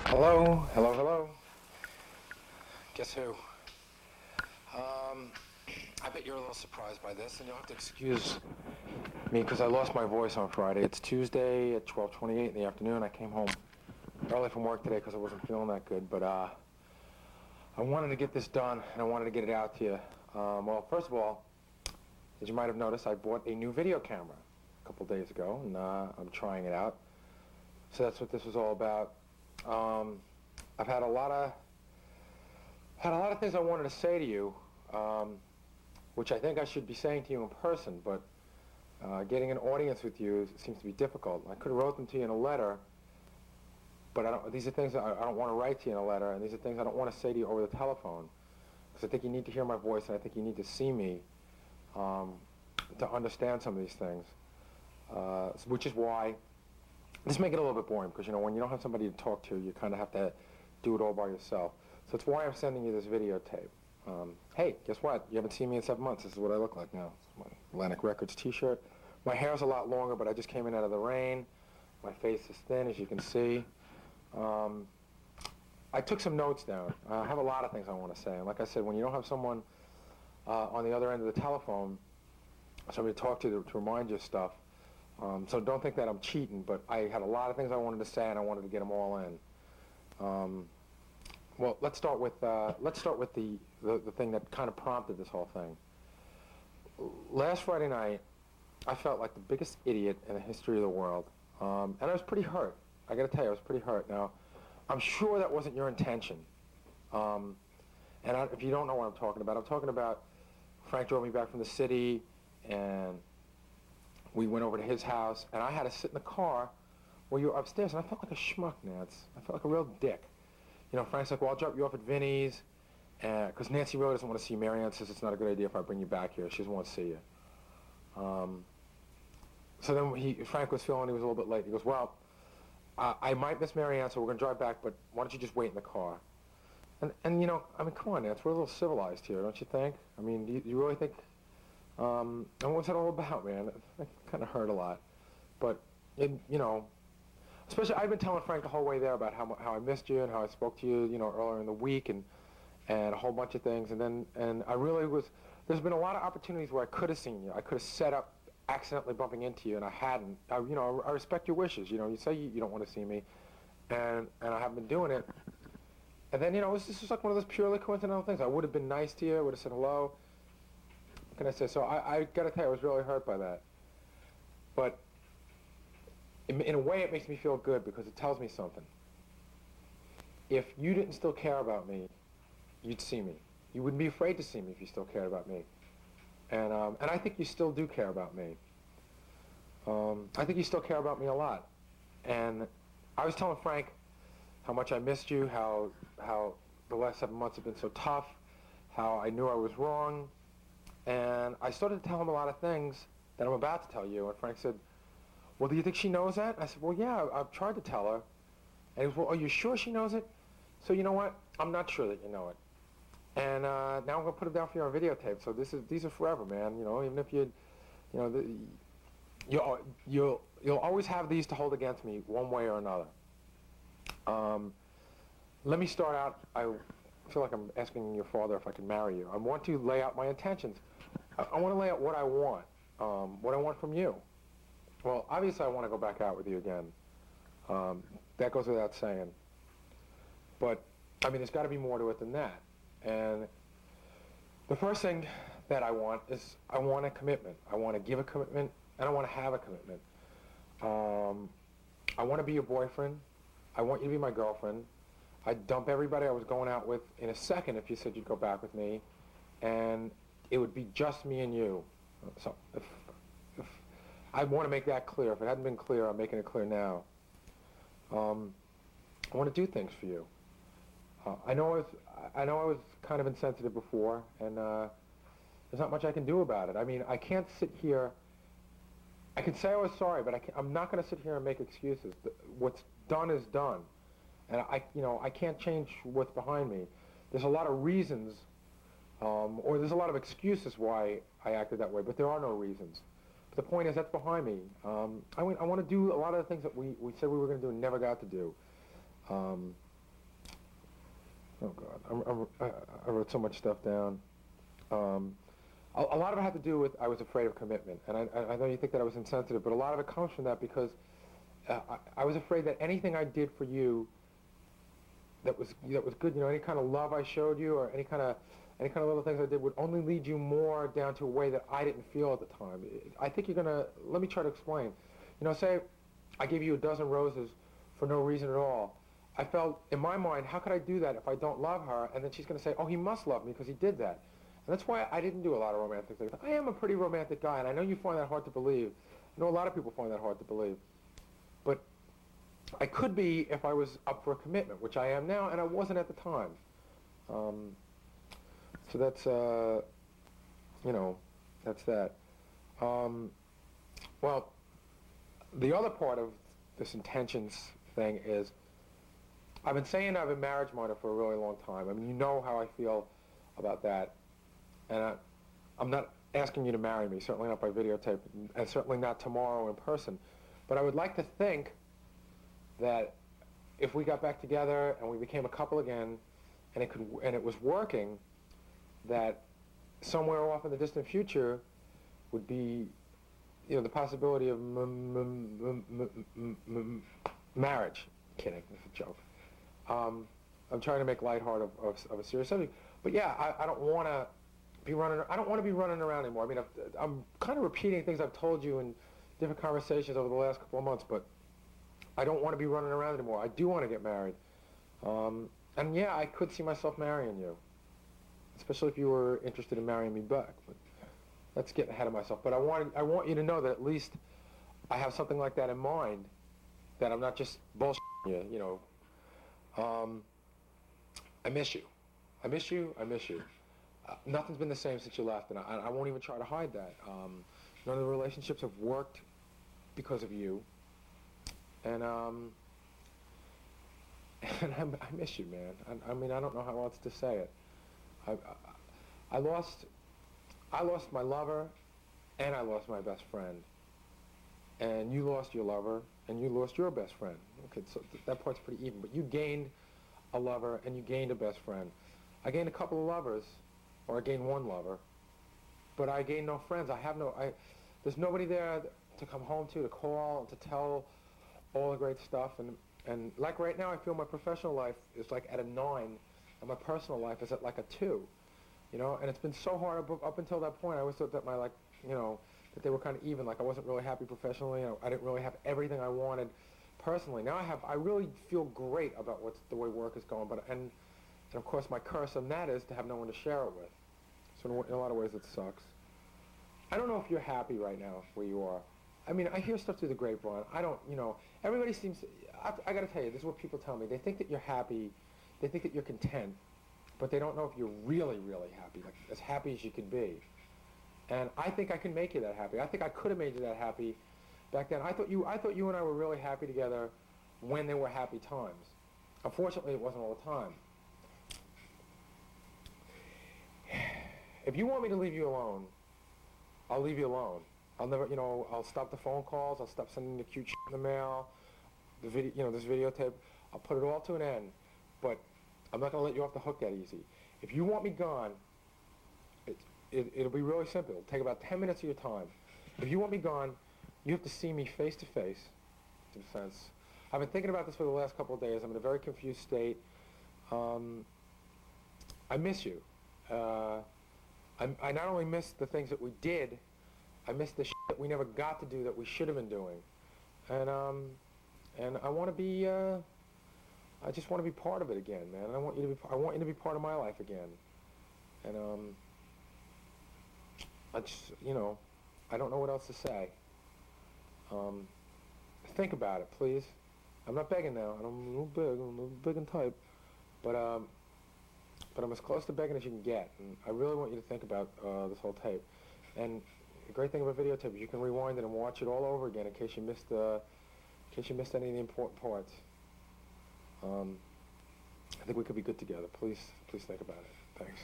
Hello, hello, hello. Guess who? I bet you're a little surprised by this, and you'll have to excuse me because I lost my voice on Friday. It's Tuesday at 12:28 in the afternoon. I came home early from work today because I wasn't feeling that good, but I wanted to get this done, and I wanted to get it out to you. Well, first of all, as you might have noticed, I bought a new video camera a couple days ago, and I'm trying it out. So that's what this was all about. I've had a lot of things I wanted to say to you, which I think I should be saying to you in person, but getting an audience with you seems to be difficult. I could have wrote them to you in a letter, but these are things that I don't want to write to you in a letter, and these are things I don't want to say to you over the telephone, because I think you need to hear my voice, and I think you need to see me to understand some of these things, which is why this may get a little bit boring, because when you don't have somebody to talk to, you kind of have to do it all by yourself. So it's why I'm sending you this videotape. Hey, guess what? You haven't seen me in 7 months. This is what I look like now. It's my Atlantic Records t-shirt. My hair's a lot longer, but I just came in out of the rain. My face is thin, as you can see. I took some notes down. I have a lot of things I want to say. And like I said, when you don't have someone on the other end of the telephone, somebody to talk to remind you of stuff, so don't think that I'm cheating, but I had a lot of things I wanted to say, and I wanted to get them all in. Well, let's start with the thing that kind of prompted this whole thing. Last Friday night, I felt like the biggest idiot in the history of the world, and I was pretty hurt. I got to tell you, I was pretty hurt. Now, I'm sure that wasn't your intention, if you don't know what I'm talking about Frank drove me back from the city, and we went over to his house, and I had to sit in the car while you were upstairs, and I felt like a schmuck, Nance. I felt like a real dick. Frank's like, well, I'll drop you off at Vinny's, because Nancy really doesn't want to see you. Marianne says it's not a good idea if I bring you back here. She doesn't want to see you. So then Frank was feeling he was a little bit late. He goes, well, I might miss Marianne, so we're going to drive back, but why don't you just wait in the car? And I mean, come on, Nance, we're a little civilized here, don't you think? I mean, do you really think, and what's that all about, man? That kind of hurt a lot. But, especially, I've been telling Frank the whole way there about how I missed you and how I spoke to you, earlier in the week and a whole bunch of things. And I really there's been a lot of opportunities where I could have seen you. I could have set up accidentally bumping into you, and I hadn't. I respect your wishes. You say you don't want to see me, and I haven't been doing it. And then, this was like one of those purely coincidental things. I would have been nice to you. I would have said hello. What can I say? So I got to tell you, I was really hurt by that. But in a way, it makes me feel good because it tells me something. If you didn't still care about me, you'd see me. You wouldn't be afraid to see me if you still cared about me. And I think you still do care about me. I think you still care about me a lot. And I was telling Frank how much I missed you, how the last 7 months have been so tough, how I knew I was wrong. And I started to tell him a lot of things that I'm about to tell you. And Frank said, well, do you think she knows that? I said, well, yeah, I've tried to tell her. And he goes, well, are you sure she knows it? So you know what? I'm not sure that you know it. And now I'm going to put it down for you on videotape. So these are forever, man. Even if you'll always have these to hold against me one way or another. Let me start out. I feel like I'm asking your father if I can marry you. I want to lay out my intentions. I want to lay out what I want from you. Well, obviously I want to go back out with you again. That goes without saying. But, I mean, there's got to be more to it than that. And the first thing that I want is I want a commitment. I want to give a commitment, and I want to have a commitment. I want to be your boyfriend. I want you to be my girlfriend. I'd dump everybody I was going out with in a second if you said you'd go back with me, and it would be just me and you. So if I want to make that clear. If it hadn't been clear, I'm making it clear now. I want to do things for you. I know I was kind of insensitive before, and there's not much I can do about it. I mean, I can't sit here. I can say I was sorry, but I'm not going to sit here and make excuses. What's done is done, and I can't change what's behind me. There's a lot of reasons, or there's a lot of excuses why I acted that way, but there are no reasons. But the point is, that's behind me. I want to do a lot of the things that we said we were going to do and never got to do. Oh God, I wrote so much stuff down. A lot of it had to do with I was afraid of commitment, and I know you think that I was insensitive, but a lot of it comes from that because I was afraid that anything I did for you that was good, you know, any kind of love I showed you or any kind of little things I did would only lead you more down to a way that I didn't feel at the time. I think you're gonna. Let me try to explain. You know, say I gave you a dozen roses for no reason at all. I felt in my mind, how could I do that if I don't love her? And then she's going to say, oh, he must love me because he did that. And that's why I didn't do a lot of romantic things. I am a pretty romantic guy, and I know you find that hard to believe. I know a lot of people find that hard to believe. But I could be if I was up for a commitment, which I am now, and I wasn't at the time. So that's, you know, that's that. Well, the other part of this intentions thing is I've been saying I'm a marriage-minded for a really long time. I mean, you know how I feel about that. And I'm not asking you to marry me, certainly not by videotape, and certainly not tomorrow in person. But I would like to think that if we got back together and we became a couple again, and it was working, that somewhere off in the distant future would be, you know, the possibility of marriage. Kidding, it's a joke. I'm trying to make lighthearted of a serious subject, but yeah, I don't want to be running. I don't want to be running around anymore. I mean, I'm kind of repeating things I've told you in different conversations over the last couple of months, but I don't want to be running around anymore. I do want to get married, and yeah, I could see myself marrying you, especially if you were interested in marrying me back. But let's get ahead of myself. But I want you to know that at least I have something like that in mind. That I'm not just bullshitting you, you know. I miss you. I miss you. I miss you. Nothing's been the same since you left, and I won't even try to hide that. None of the relationships have worked because of you, and I miss you, man. I mean, I don't know how else to say it. I lost my lover, and I lost my best friend, and you lost your lover, and you lost your best friend. Okay, so that part's pretty even, but you gained a lover, and you gained a best friend. I gained a couple of lovers, or I gained one lover, but I gained no friends. There's nobody there to come home to call, and to tell all the great stuff, and like right now, I feel my professional life is like at a 9, and my personal life is at like a 2, you know, and it's been so hard up until that point. I always thought that that they were kind of even, like I wasn't really happy professionally, I didn't really have everything I wanted personally. Now I really feel great about the way work is going, and of course my curse on that is to have no one to share it with. So in a lot of ways it sucks. I don't know if you're happy right now where you are. I mean, I hear stuff through the grapevine. I don't, you know, everybody seems, I gotta tell you, this is what people tell me. They think that you're happy, they think that you're content, but they don't know if you're really, really happy, like as happy as you can be. And I think I can make you that happy. I think I could have made you that happy back then. I thought you and I were really happy together when there were happy times. Unfortunately, it wasn't all the time. If you want me to leave you alone, I'll leave you alone. I'll never, you know, I'll stop the phone calls. I'll stop sending the cute shit in the mail. The video, you know, this videotape. I'll put it all to an end. But I'm not going to let you off the hook that easy. If you want me gone, it'll be really simple. It'll take about 10 minutes of your time. If you want me gone, you have to see me face to face. In a sense, I've been thinking about this for the last couple of days. I'm in a very confused state. I miss you. I not only miss the things that we did, I miss the shit that we never got to do that we should have been doing. And I want to be, I just want to be part of it again, man. And I want you to be part of my life again. And I just, you know, I don't know what else to say. Think about it, please. I'm not begging now. I'm a little big and type, but I'm as close to begging as you can get. And I really want you to think about this whole tape. And the great thing about videotape is you can rewind it and watch it all over again in case you missed any of the important parts. I think we could be good together. Please think about it. Thanks.